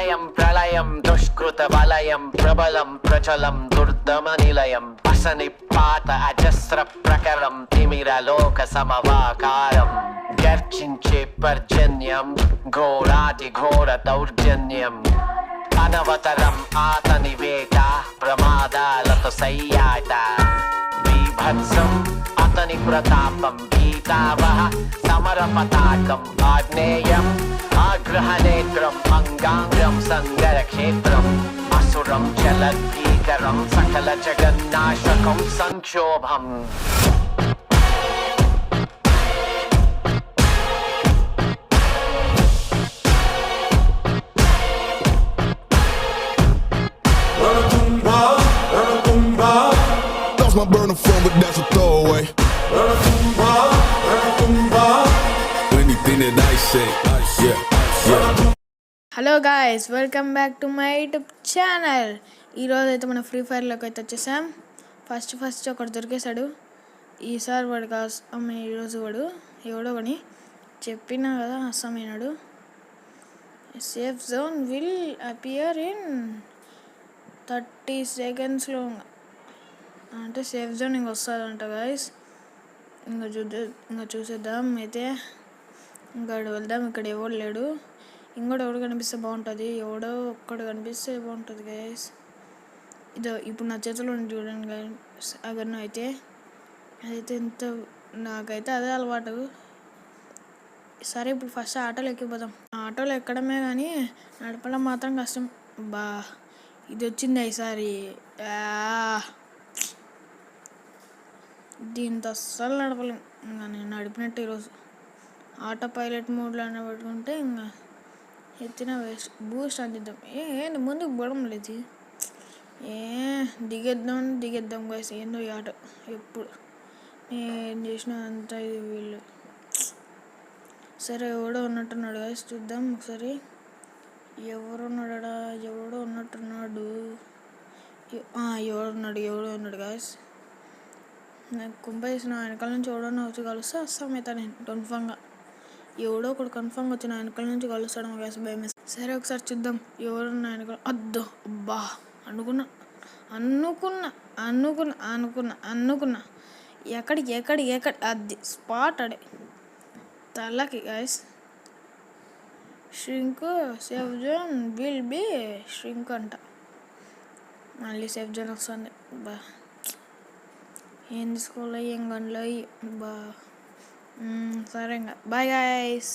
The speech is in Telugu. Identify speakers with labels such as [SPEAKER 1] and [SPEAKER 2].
[SPEAKER 1] ప్రళయం ప్రళయం దుష్కృత వలయం ప్రబలం ప్రచలం దుర్దమ నిలయం అసని పాత అజస్ర ప్రకరం తిమిరలోక సమవాకారం గర్జించే పర్జన్యం ఘోరాతి ఘోర దౌర్జన్యం అనవతరం ఆతని వేట ప్రమాదాలతో సయ్యాట బీభత్సం అతని ప్రతాపం గీతావహ సమర పతాకం ఆగ్నేయం ఆగ్రహనేత్రం అంగాంగం సంగర క్షేత్రం అసురం జలద్భీకరం సకల జగన్నాశకం సంక్షోభం
[SPEAKER 2] My burner phone, but that's a throwaway. Anything that I say, yeah.
[SPEAKER 3] Hello guys, welcome back to my YouTube channel. ఈరోజు అయితే మనం ఫ్రీ ఫైర్లోకి అయితే వచ్చేసాం. ఫస్ట్ ఒకటి దొరికేశాడు. ఈసారి వాడు కాదు, ఈరోజు వాడు ఎవడో కానీ చెప్పినా కదా అస్సామైనాడు. Safe zone will appear in 30 secondsలో అంటే సేఫ్ జోన్ ఇంక వస్తుందంట గాయస్. ఇంకా చూసేద్దాం. అయితే ఇంకా వెళ్దాం. ఇక్కడ ఎవడు లేడు. ఎవడు కనిపిస్తే బాగుంటుంది. ఎవడో ఒక్కడు కనిపిస్తే బాగుంటుంది గాయస్. ఇదో ఇప్పుడు నా చేతిలో చూడండి గాయస్. అగర్ను అయితే అదైతే ఎంత నాకైతే అదే అలవాటు. సరే, ఇప్పుడు ఫస్ట్ ఆటోలో ఎక్కిపోదాం. ఆటోలో ఎక్కడమే కానీ నడపడం మాత్రం కష్టం. బా, ఇది వచ్చింది ఈసారి. దీంతో అస్సలు నడపలేం. ఇంకా నేను నడిపినట్టు ఈరోజు ఆటో పైలట్ మోడ్లో అయినా పెట్టుకుంటే ఇంకా ఎత్తిన వేస్ట్. బూస్ట్ అందిద్దాం. ఏంటి ముందుకు పోవడం లేదు. దిగేద్దాం గైస్. ఏందో ఈ ఆటో ఎప్పుడు నేను చేసిన అంతా ఇది వీళ్ళు. సరే, ఎవడో ఉన్నట్టున్నాడు గైస్. చూద్దాం ఒకసారి. ఎవడో ఉన్నట్టున్నాడు. ఎవడో ఉన్నాడు గైస్. నాకు కుంప చేసిన వెనకాల నుంచి ఎవడన్నా వచ్చి కలుస్తే వస్తామైతే నేను కన్ఫామ్గా. ఎవడో ఒకడు కన్ఫామ్గా వచ్చి నా వెనకాల నుంచి కలుస్తాడు మా గ్యాస్ భయం. సరే, ఒకసారి చూద్దాం ఎవరున్నా వెనకాల. అద్దో, అబ్బా, అనుకున్నా ఎక్కడికి అది స్పాట్ అడే తలకి guys. Shrink safe zone will be shrink అంట. మళ్ళీ సేఫ్ జోన్ వస్తుంది. బా, ఏం తీసుకోవాలి, ఏం గంటలు బా. సరే, ఇంకా బాయ్ గాయస్.